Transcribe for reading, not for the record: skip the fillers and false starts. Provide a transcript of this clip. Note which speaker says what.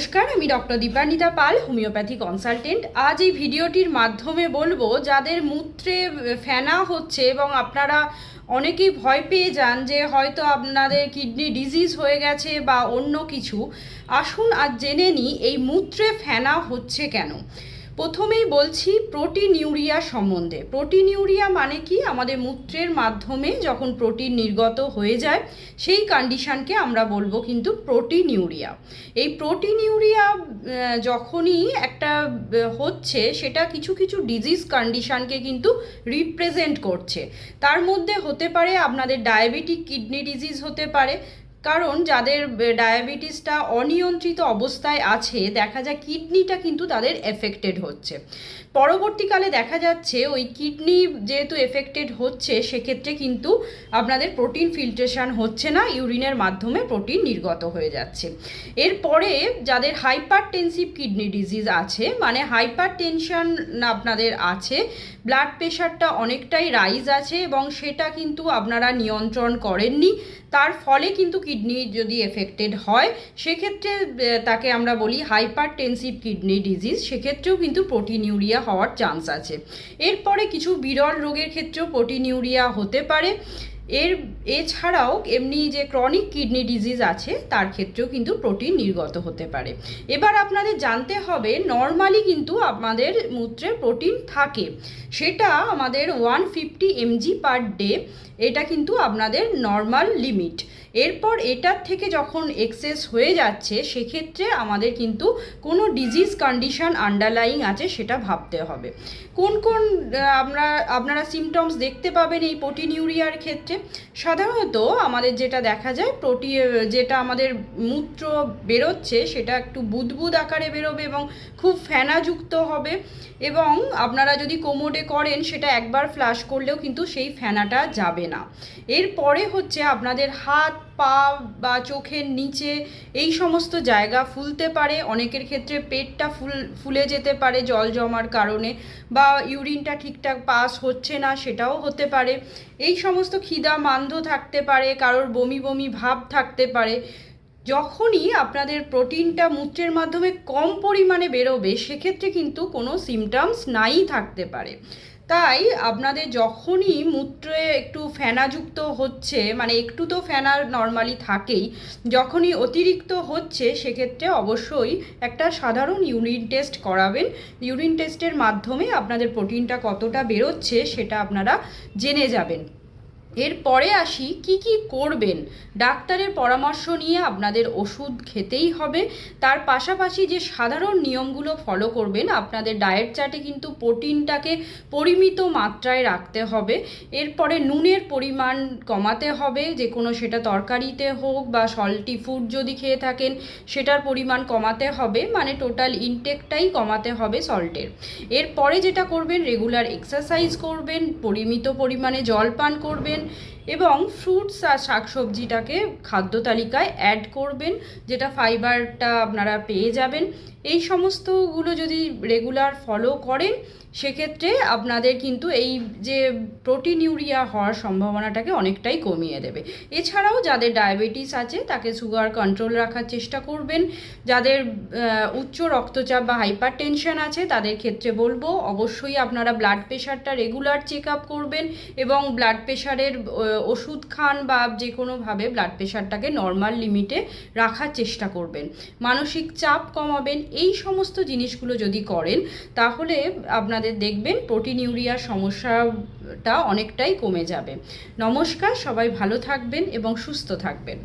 Speaker 1: নমস্কার, আমি ডক্টর দীপান্বিতা পাল, homeopathy consultant. আজ এই ভিডিওটির মাধ্যমে বলবো যাদের মূত্রে ফেনা হচ্ছে এবং আপনারা অনেকেই ভয় পেয়ে যান যে হয়তো আপনাদের কিডনি ডিজিজ হয়ে গেছে বা অন্য কিছু। আসুন আজ জেনে নিই এই মূত্রে ফেনা হচ্ছে কেন। প্রথমেই বলছি প্রোটিনিউরিয়া সম্বন্ধে। প্রোটিনিউরিয়া মানে কি? আমাদের মূত্রের মাধ্যমে যখন প্রোটিন নির্গত হয়ে যায় সেই কন্ডিশনকে আমরা বলবো কিন্তু প্রোটিনিউরিয়া। এই প্রোটিনিউরিয়া যখনই একটা হচ্ছে সেটা কিছু কিছু ডিজিজ কন্ডিশনকে কিন্তু রিপ্রেজেন্ট করছে। তার মধ্যে হতে পারে আপনাদের ডায়াবেটিক কিডনি ডিজিজ হতে পারে, কারণ যাদের ডায়াবেটিসটা অনিয়ন্ত্রিত অবস্থায় আছে দেখা যায় কিডনিটা কিন্তু তাদের এফেক্টেড হচ্ছে। পরবর্তীকালে দেখা যাচ্ছে ওই কিডনি যেহেতু এফেক্টেড হচ্ছে সেক্ষেত্রে কিন্তু আপনাদের প্রোটিন ফিল্ট্রেশন হচ্ছে না, ইউরিনের মাধ্যমে প্রোটিন নির্গত হয়ে যাচ্ছে। এরপরে যাদের হাইপারটেনসিভ কিডনি ডিজিজ আছে, মানে হাইপার টেনশন আপনাদের আছে, ব্লাড প্রেশারটা অনেকটাই রাইজ আছে এবং সেটা কিন্তু আপনারা নিয়ন্ত্রণ করেননি, তার ফলে কিন্তু কিডনি যদি এফেক্টেড হয় সেক্ষেত্রে তাকে আমরা বলি হাইপারটেনসিভ কিডনি ডিজিজ। সেক্ষেত্রেও কিন্তু প্রোটিনিউরিয়া হওয়ার চান্স আছে। এরপরে কিছু বিরল রোগের ক্ষেত্রেও প্রোটিনিউরিয়া হতে পারে। এছাড়াও এমনি যে ক্রনিক কিডনি ডিজিজ আছে তার ক্ষেত্রেও কিন্তু প্রোটিন নির্গত হতে পারে। এবার আপনাদের জানতে হবে নর্মালি কিন্তু আমাদের মূত্রে প্রোটিন থাকে, সেটা আমাদের 150 mg পার ডে, এটা কিন্তু আপনাদের নর্মাল লিমিট। এরপর এটার থেকে যখন এক্সেস হয়ে যাচ্ছে সেক্ষেত্রে আমাদের কিন্তু কোনো ডিজিজ কন্ডিশন আন্ডারলাইং আছে সেটা ভাবতে হবে। কোন কোন আপনারা সিমটমস দেখতে পাবেন এই প্রোটিনিউরিয়ার ক্ষেত্রে? সাধারণত আমাদের যেটা দেখা যায় যেটা আমাদের মূত্র বেরোচ্ছে সেটা একটু বুদবুদ আকারে বেরোবে এবং খুব ফেনাযুক্ত হবে, এবং আপনারা যদি কোমোডে করেন সেটা একবার ফ্লাশ করলেও কিন্তু সেই ফেনাটা যাবে না। এরপরে হচ্ছে আপনাদের হাত পা বা চোখের নিচে এই সমস্ত জায়গা ফুলতে পারে, অনেকের ক্ষেত্রে পেটটা ফুলে যেতে পারে জল জমার কারণে, বা ইউরিনটা ঠিকঠাক পাস হচ্ছে না সেটাও হতে পারে। এই সমস্ত খিদা মান্দ্য থাকতে পারে, কারোর বমি বমি ভাব থাকতে পারে। যখনই আপনাদের প্রোটিনটা মূত্রের মাধ্যমে কম পরিমাণে বেরোবে সেক্ষেত্রে কিন্তু কোনো সিমটমস নাই থাকতে পারে। তাই আপনাদের যখনই মূত্রে একটু ফেনাযুক্ত হচ্ছে, মানে একটু তো ফেনা নর্মালি থাকেই, যখনই অতিরিক্ত হচ্ছে সেক্ষেত্রে অবশ্যই একটা সাধারণ ইউরিন টেস্ট করাবেন। ইউরিন টেস্টের মাধ্যমে আপনাদের প্রোটিনটা কতটা বেরোচ্ছে সেটা আপনারা জেনে যাবেন। এরপরে আসি কি কি করবেন। ডাক্তারের পরামর্শ নিয়ে আপনাদের ওষুধ খেতেই হবে। তার পাশাপাশি যে সাধারণ নিয়মগুলো ফলো করবেন, আপনাদের ডায়েট চার্টে কিন্তু প্রোটিনটাকে পরিমিত মাত্রায় রাখতে হবে। এরপরে নুনের পরিমাণ কমাতে হবে, যে কোনো সেটা তরকারিতে হোক বা সল্টি ফুড যদি খেয়ে থাকেন সেটার পরিমাণ কমাতে হবে, মানে টোটাল ইনটেকটাই কমাতে হবে সল্টের। এরপরে যেটা করবেন, রেগুলার এক্সারসাইজ করবেন, পরিমিত পরিমাণে জল পান করবেন এবং ফ্রুটস আর শাকসবজিটাকে খাদ্য তালিকায় অ্যাড করবেন, যেটা ফাইবারটা আপনারা পেয়ে যাবেন। এই সমস্তগুলো যদি রেগুলার ফলো করেন সেক্ষেত্রে আপনাদের কিন্তু এই যে প্রোটিনিউরিয়া হওয়ার সম্ভাবনাটাকে অনেকটাই কমিয়ে দেবে। এছাড়াও যাদের ডায়াবেটিস আছে তাকে সুগার কন্ট্রোল রাখার চেষ্টা করবেন। যাদের উচ্চ রক্তচাপ বা হাইপার টেনশন আছে তাদের ক্ষেত্রে বলবো অবশ্যই আপনারা ব্লাড প্রেশারটা রেগুলার চেক আপ করবেন এবং ব্লাড প্রেশারের ওষুধ খান বা যে কোনোভাবে ব্লাড প্রেশারটাকে নর্মাল লিমিটে রাখার চেষ্টা করবেন। মানসিক চাপ কমাবেন। এই সমস্ত জিনিসগুলো যদি করেন তাহলে আপনাদের দেখবেন প্রোটিনিউরিয়ার সমস্যাটা অনেকটাই কমে যাবে। নমস্কার, সবাই ভালো থাকবেন এবং সুস্থ থাকবেন।